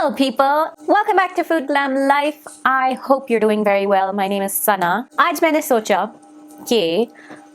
Hello people, welcome back to Food Glam Life. I hope you're doing very well. My name is Sana. आज मैंने सोचा कि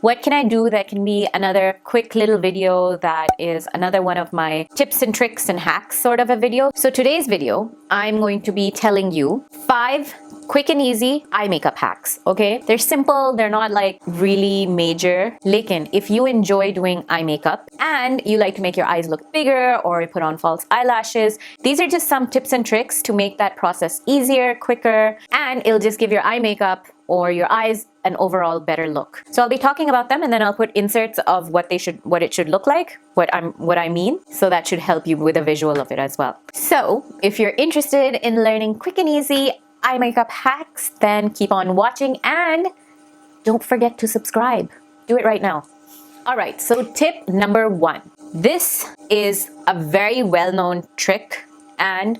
what can I do that can be another quick little video that is another one of my tips and tricks and hacks sort of a video. So today's video, I'm going to be telling you 5 quick and easy eye makeup hacks, okay? They're simple, they're not like really major. Lekin, if you enjoy doing eye makeup and you like to make your eyes look bigger or you put on false eyelashes, these are just some tips and tricks to make that process easier, quicker, and it'll just give your eye makeup or your eyes an overall better look. So I'll be talking about them and then I'll put inserts of what it should look like, what I mean. So that should help you with a visual of it as well. So if you're interested in learning quick and easy eye makeup hacks, then keep on watching and don't forget to subscribe. Do it right now. All right, so tip number 1. This is a very well-known trick and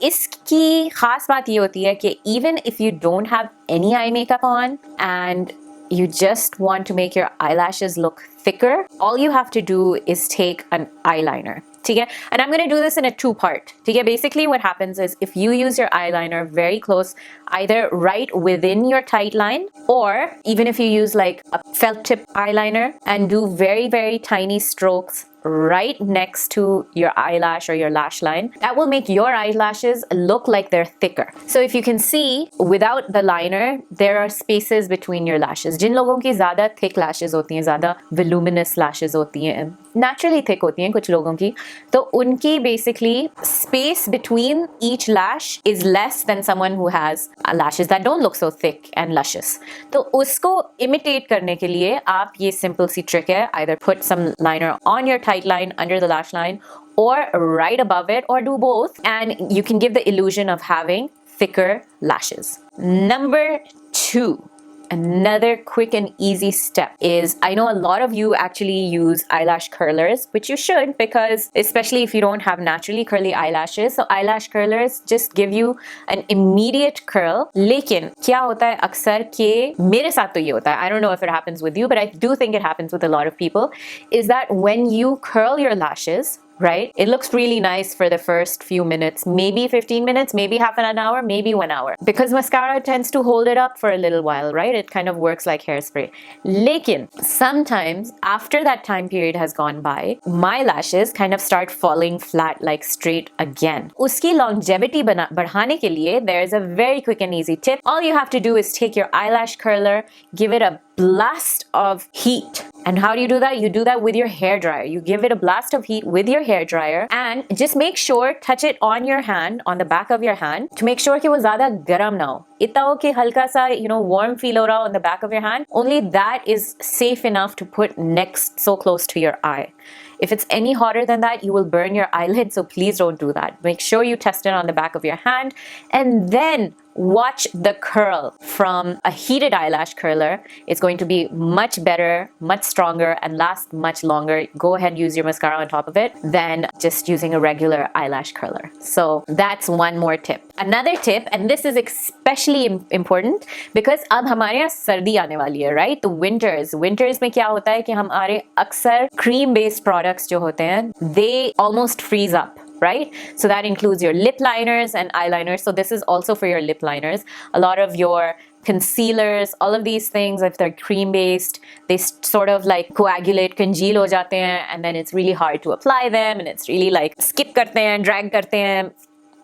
इसकी खास बात ये होती है कि even if you don't have any eye makeup on and you just want to make your eyelashes look thicker, all you have to do is take an eyeliner. Okay? And I'm going to do this in a 2-part. Okay? Basically what happens is if you use your eyeliner very close, either right within your tight line, or even if you use like a felt tip eyeliner and do very, very tiny strokes right next to your eyelash or your lash line, that will make your eyelashes look like they're thicker. So if you can see, without the liner, there are spaces between your lashes. जिन लोगों की ज़्यादा thick lashes होती हैं, ज़्यादा voluminous lashes होती हैं, naturally thick होती हैं कुछ लोगों की, तो उनकी basically space between each lash is less than someone who has lashes that don't look so thick and luscious. तो उसको imitate करने के लिए आप ये simple सी trick है, either put some liner on your tight line under the lash line or right above it, or do both, and you can give the illusion of having thicker lashes. Number 2, another quick and easy step is, I know a lot of you actually use eyelash curlers, which you should, because especially if you don't have naturally curly eyelashes, so eyelash curlers just give you an immediate curl. लेकिन क्या होता है अक्सर कि मेरे साथ तो ये होता है, I don't know if it happens with you, but I do think it happens with a lot of people, is that when you curl your lashes, right? It looks really nice for the first few minutes, maybe 15 minutes, maybe half an hour, maybe 1 hour. Because mascara tends to hold it up for a little while, right? It kind of works like hairspray. Lekin, sometimes after that time period has gone by, my lashes kind of start falling flat, like straight again. Uski longevity बढ़ाने के लिए, there's a very quick and easy tip. All you have to do is take your eyelash curler, give it a blast of heat. And how do you do that? You do that with your hairdryer. You give it a blast of heat with your hairdryer and just make sure, touch it on your hand, on the back of your hand, to make sure कि वो ज़्यादा गरम ना हो. इतना हो कि हल्का सा, warm feel हो रहा on the back of your hand. Only that is safe enough to put next so close to your eye. If it's any hotter than that, you will burn your eyelid, so please don't do that. Make sure you test it on the back of your hand and then watch the curl from a heated eyelash curler. It's going to be much better, much stronger, and last much longer. Go ahead, use your mascara on top of it than just using a regular eyelash curler. So that's one more tip. Another tip, and this is especially important because अब हमारे यहाँ सर्दी आने वाली है, right? तो winters में क्या होता है कि हमारे अक्सर cream based products जो होते हैं, they almost freeze up. Right? So that includes your lip liners and eyeliners. So this is also for your lip liners. A lot of your concealers, all of these things, if they're cream based, they sort of like coagulate, congeal ho jate hain, and then it's really hard to apply them, and it's really like skip karte hain, drag karte hain,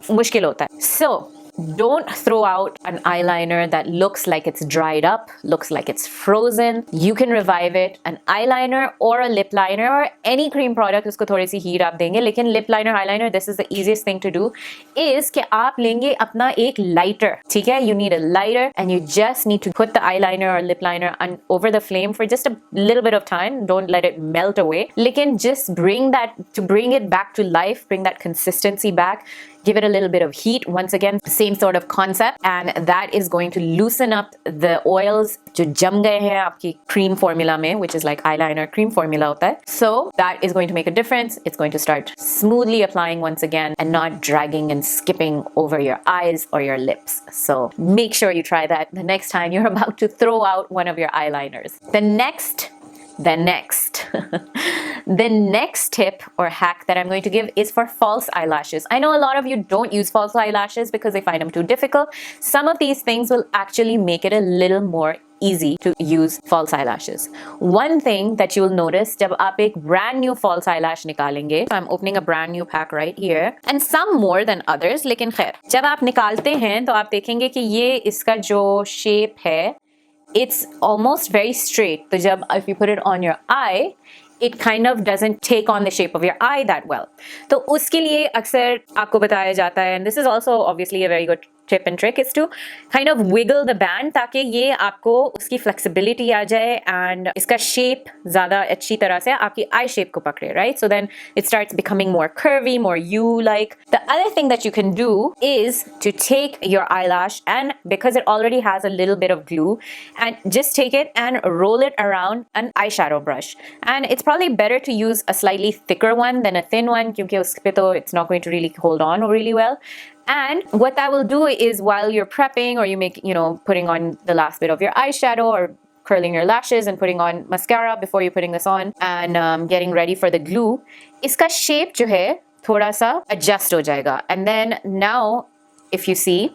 mushkil hota hai. So don't throw out an eyeliner that looks like it's dried up, looks like it's frozen. You can revive it. An eyeliner or a lip liner or any cream product, usko थोड़ी सी heat आप देंगे. लेकिन lip liner, eyeliner, this is the easiest thing to do, is कि आप लेंगे अपना एक lighter. ठीक है? You need a lighter and you just need to put the eyeliner or lip liner over the flame for just a little bit of time. Don't let it melt away. लेकिन just bring it back to life, bring that consistency back. Give it a little bit of heat. Once again, same sort of concept, and that is going to loosen up the oils जो जम गए हैं आपकी cream formula में, which is like eyeliner cream formula होता है. So that is going to make a difference. It's going to start smoothly applying once again and not dragging and skipping over your eyes or your lips. So make sure you try that the next time you're about to throw out one of your eyeliners. The next Then next, the next tip or hack that I'm going to give is for false eyelashes. I know a lot of you don't use false eyelashes because they find them too difficult. Some of these things will actually make it a little more easy to use false eyelashes. One thing that you'll notice जब आप एक brand new false eyelash निकालेंगे, I'm opening a brand new pack right here, and some more than others, लेकिन खैर जब आप निकालते हैं तो आप देखेंगे कि ये इसका जो shape है, it's almost very straight. तो जब if you put it on your eye, it kind of doesn't take on the shape of your eye that well. तो उसके लिए अक्सर आपको बताया जाता है, and this is also obviously a very good tip and trick, is to kind of wiggle the band ताकि ये आपको उसकी flexibility आ जाए and इसका shape ज़्यादा अच्छी तरह से आपकी eye shape को पकड़े, right? So then it starts becoming more curvy, more you-like. The other thing that you can do is to take your eyelash, and because it already has a little bit of glue, and just take it and roll it around an eyeshadow brush. And it's probably better to use a slightly thicker one than a thin one क्योंकि उस पे तो it's not going to really hold on really well. And what that will do is while you're prepping or you make, putting on the last bit of your eyeshadow or curling your lashes and putting on mascara before you're putting this on and getting ready for the glue, iska shape jo hai thoda sa adjust ho jayega. And then now, if you see,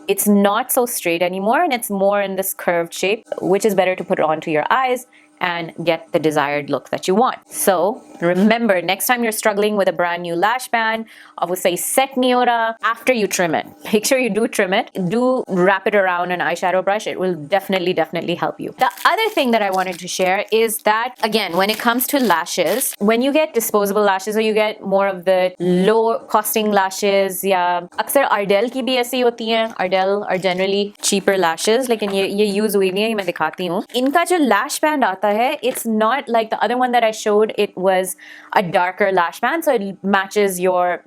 it's not so straight anymore and it's more in this curved shape, which is better to put it onto your eyes and get the desired look that you want. So remember, next time you're struggling with a brand new lash band, I would say set nahi ho raha, after you trim it, make sure you do trim it, do wrap it around an eyeshadow brush. It will definitely help you. The other thing that I wanted to share is that, again, when it comes to lashes, when you get disposable lashes or you get more of the low costing lashes, या अक्सर Ardell की भी ऐसी होती हैं, Ardell are generally cheaper lashes, लेकिन ये use हुई नहीं है, मैं दिखाती हूँ. इनका जो lash band आता है, it's not like the other one that I showed. It was a darker lash band, so it matches your,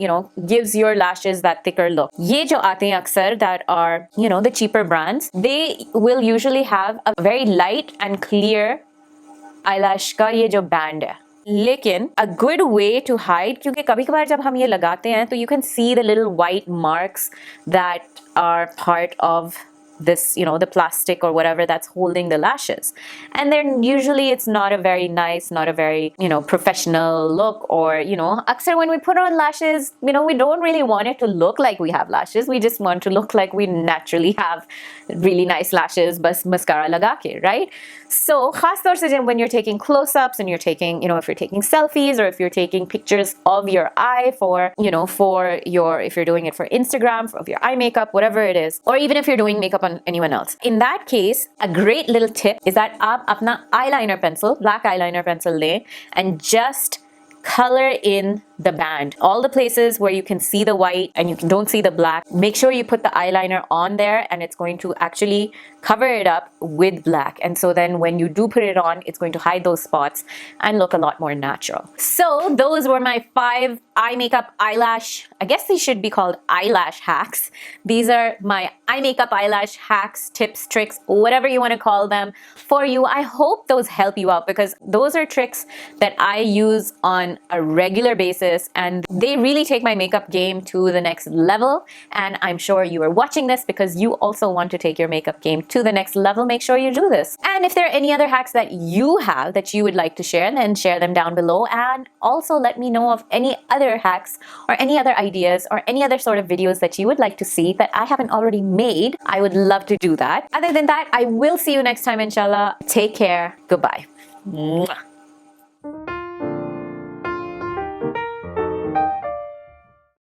gives your lashes that thicker look. ये जो आते हैं अक्सर that are, the cheaper brands, they will usually have a very light and clear eyelash का ये जो band है. लेकिन a good way to hide, क्योंकि कभी कभार जब हम ये लगाते हैं तो you can see the little white marks that are part of this, the plastic or whatever that's holding the lashes. And then usually it's not a very nice, not a very, professional look, or, aksar when we put on lashes, we don't really want it to look like we have lashes. We just want to look like we naturally have really nice lashes, bas mascara laga ke, right? So, khas taur se when you're taking close-ups and you're taking, if you're taking selfies or if you're taking pictures of your eye for, if you're doing it for Instagram, of your eye makeup, whatever it is, or even if you're doing makeup on anyone else. In that case, a great little tip is that aap apna eyeliner pencil, black eyeliner pencil le, and just color in the band. All the places where you can see the white and you don't see the black, make sure you put the eyeliner on there and it's going to actually cover it up with black. And so then when you do put it on, it's going to hide those spots and look a lot more natural. So those were my 5 eye makeup eyelash, I guess these should be called eyelash hacks. These are my eye makeup eyelash hacks, tips, tricks, whatever you want to call them for you. I hope those help you out because those are tricks that I use on a regular basis and they really take my makeup game to the next level. And I'm sure you are watching this because you also want to take your makeup game to the next level. Make sure you do this. And if there are any other hacks that you have that you would like to share, then share them down below. And also let me know of any other hacks or any other ideas or any other sort of videos that you would like to see that I haven't already made. I would love to do that. Other than that, I will see you next time, inshallah. Take care. Goodbye. Mwah.